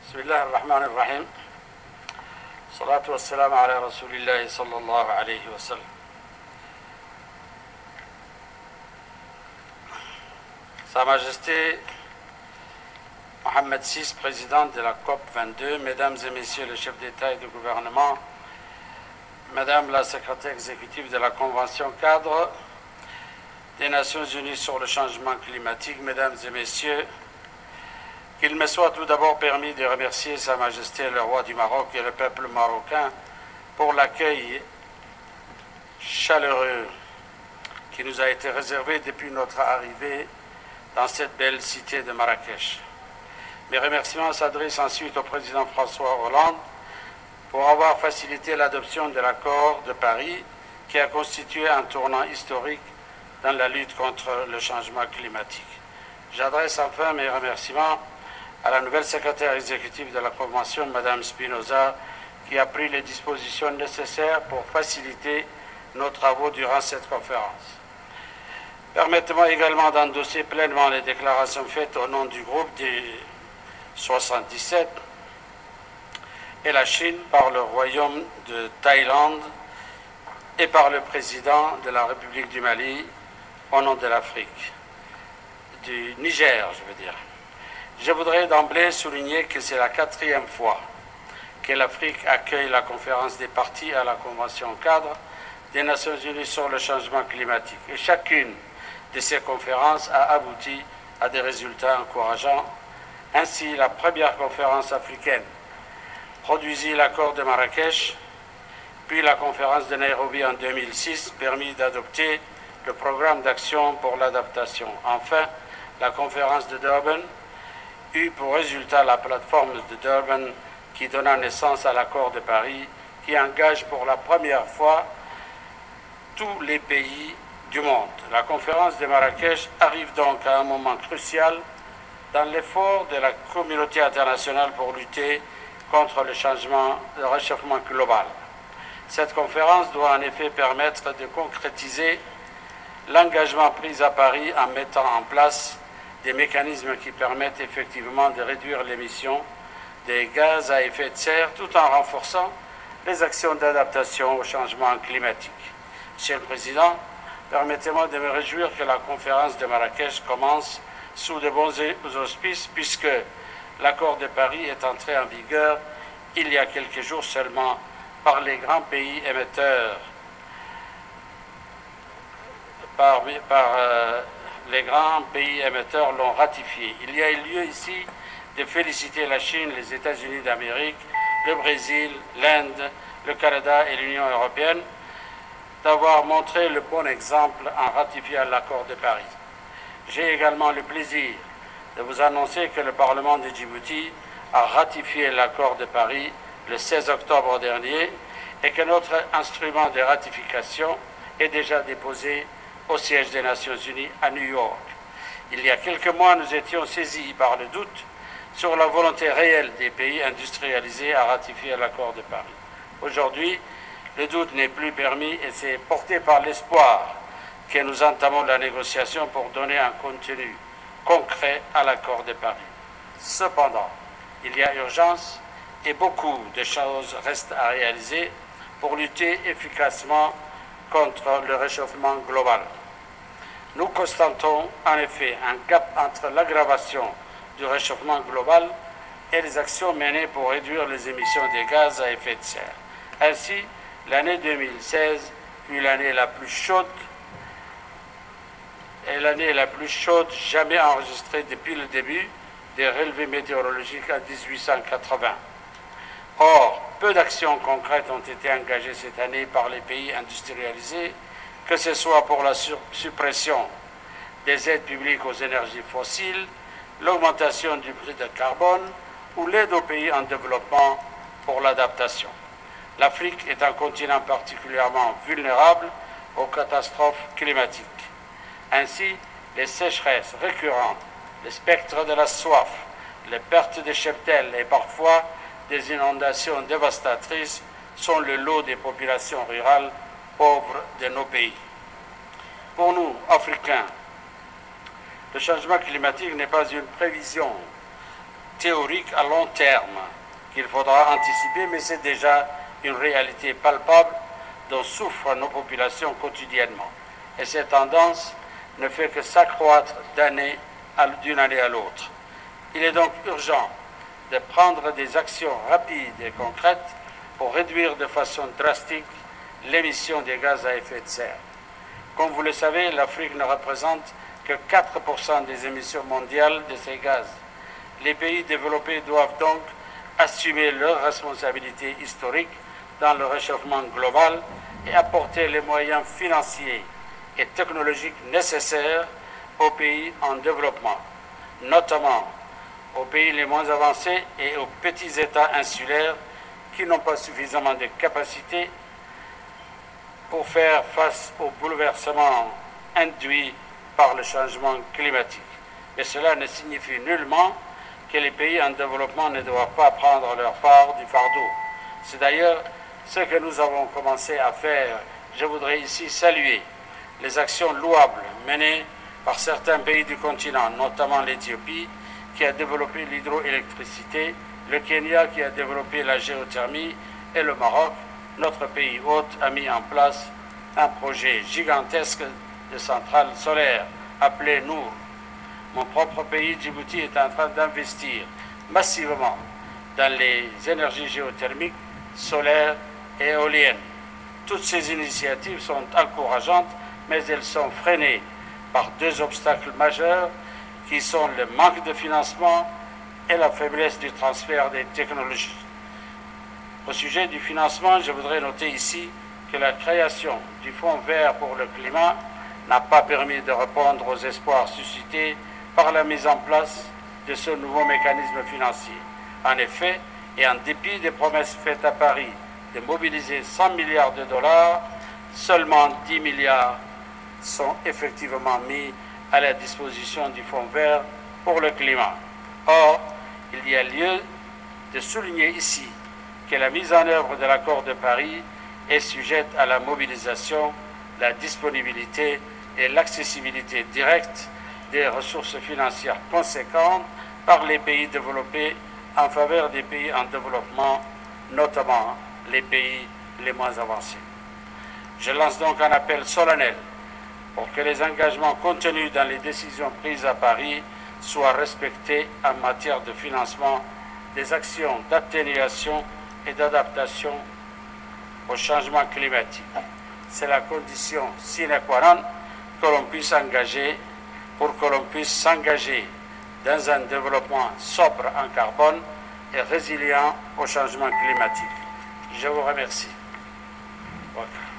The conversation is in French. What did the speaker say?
بسم الله الرحمن الرحيم. الصلاة والسلام على رسول الله صلى الله عليه وسلم. Sa Majesté Mohamed VI, président de la COP 22, Mesdames et Messieurs les chefs d'État et de gouvernement, Madame la secrétaire exécutive de la Convention cadre des Nations Unies sur le changement climatique, Mesdames et Messieurs, qu'il me soit tout d'abord permis de remercier Sa Majesté le roi du Maroc et le peuple marocain pour l'accueil chaleureux qui nous a été réservé depuis notre arrivée dans cette belle cité de Marrakech. Mes remerciements s'adressent ensuite au président François Hollande pour avoir facilité l'adoption de l'accord de Paris qui a constitué un tournant historique dans la lutte contre le changement climatique. J'adresse enfin mes remerciements à la nouvelle secrétaire exécutive de la Convention, Madame Spinoza, qui a pris les dispositions nécessaires pour faciliter nos travaux durant cette conférence. Permettez-moi également d'endosser pleinement les déclarations faites au nom du groupe des 77 et la Chine par le Royaume de Thaïlande et par le président de la République du Mali au nom de l'Afrique, du Niger, je veux dire. Je voudrais d'emblée souligner que c'est la 4e fois que l'Afrique accueille la conférence des parties à la Convention cadre des Nations Unies sur le changement climatique. Et chacune de ces conférences a abouti à des résultats encourageants. Ainsi, la première conférence africaine produisit l'accord de Marrakech, puis la conférence de Nairobi en 2006 permit d'adopter le programme d'action pour l'adaptation. Enfin, la conférence de Durban eut pour résultat la plateforme de Durban qui donna naissance à l'accord de Paris qui engage pour la première fois tous les pays du monde. La conférence de Marrakech arrive donc à un moment crucial dans l'effort de la communauté internationale pour lutter contre le réchauffement global. Cette conférence doit en effet permettre de concrétiser l'engagement pris à Paris en mettant en place des mécanismes qui permettent effectivement de réduire l'émission des gaz à effet de serre tout en renforçant les actions d'adaptation au changement climatique. Monsieur le Président, permettez-moi de me réjouir que la conférence de Marrakech commence sous de bons auspices puisque l'accord de Paris est entré en vigueur il y a quelques jours seulement par les grands pays émetteurs, les grands pays émetteurs l'ont ratifié. Il y a eu lieu ici de féliciter la Chine, les États-Unis d'Amérique, le Brésil, l'Inde, le Canada et l'Union européenne d'avoir montré le bon exemple en ratifiant l'accord de Paris. J'ai également le plaisir de vous annoncer que le Parlement de Djibouti a ratifié l'accord de Paris le 16 octobre dernier et que notre instrument de ratification est déjà déposé au siège des Nations Unies à New York. Il y a quelques mois, nous étions saisis par le doute sur la volonté réelle des pays industrialisés à ratifier l'accord de Paris. Aujourd'hui, le doute n'est plus permis et c'est porté par l'espoir que nous entamons la négociation pour donner un contenu concret à l'accord de Paris. Cependant, il y a urgence et beaucoup de choses restent à réaliser pour lutter efficacement contre le réchauffement global. Nous constatons en effet un gap entre l'aggravation du réchauffement global et les actions menées pour réduire les émissions de gaz à effet de serre. Ainsi, l'année 2016 fut l'année la plus chaude jamais enregistrée depuis le début des relevés météorologiques en 1880. Or, peu d'actions concrètes ont été engagées cette année par les pays industrialisés, que ce soit pour la suppression des aides publiques aux énergies fossiles, l'augmentation du prix de carbone ou l'aide aux pays en développement pour l'adaptation. L'Afrique est un continent particulièrement vulnérable aux catastrophes climatiques. Ainsi, les sécheresses récurrentes, le spectre de la soif, les pertes de cheptels et parfois des inondations dévastatrices sont le lot des populations rurales pauvres de nos pays. Pour nous, Africains, le changement climatique n'est pas une prévision théorique à long terme qu'il faudra anticiper, mais c'est déjà une réalité palpable dont souffrent nos populations quotidiennement. Et cette tendance ne fait que s'accroître d'une année à l'autre. Il est donc urgent de prendre des actions rapides et concrètes pour réduire de façon drastique l'émission des gaz à effet de serre. Comme vous le savez, l'Afrique ne représente que 4% des émissions mondiales de ces gaz. Les pays développés doivent donc assumer leurs responsabilités historiques dans le réchauffement global et apporter les moyens financiers et technologiques nécessaires aux pays en développement, notamment aux pays les moins avancés et aux petits États insulaires qui n'ont pas suffisamment de capacités pour faire face aux bouleversements induits par le changement climatique. Mais cela ne signifie nullement que les pays en développement ne doivent pas prendre leur part du fardeau. C'est d'ailleurs ce que nous avons commencé à faire. Je voudrais ici saluer les actions louables menées par certains pays du continent, notamment l'Éthiopie, qui a développé l'hydroélectricité, le Kenya qui a développé la géothermie et le Maroc, notre pays hôte, a mis en place un projet gigantesque de centrales solaires appelé Nour. Mon propre pays, Djibouti, est en train d'investir massivement dans les énergies géothermiques, solaires et éoliennes. Toutes ces initiatives sont encourageantes, mais elles sont freinées par deux obstacles majeurs qui sont le manque de financement et la faiblesse du transfert des technologies. Au sujet du financement, je voudrais noter ici que la création du Fonds vert pour le climat n'a pas permis de répondre aux espoirs suscités par la mise en place de ce nouveau mécanisme financier. En effet, et en dépit des promesses faites à Paris de mobiliser 100 milliards de dollars, seulement 10 milliards sont effectivement mis à la disposition du Fonds vert pour le climat. Or, il y a lieu de souligner ici que la mise en œuvre de l'accord de Paris est sujette à la mobilisation, la disponibilité et l'accessibilité directe des ressources financières conséquentes par les pays développés en faveur des pays en développement, notamment les pays les moins avancés. Je lance donc un appel solennel pour que les engagements contenus dans les décisions prises à Paris soient respectés en matière de financement des actions d'atténuation et d'adaptation au changement climatique. C'est la condition sine qua non que l'on puisse engager pour que l'on puisse s'engager dans un développement sobre en carbone et résilient au changement climatique. Je vous remercie. Voilà.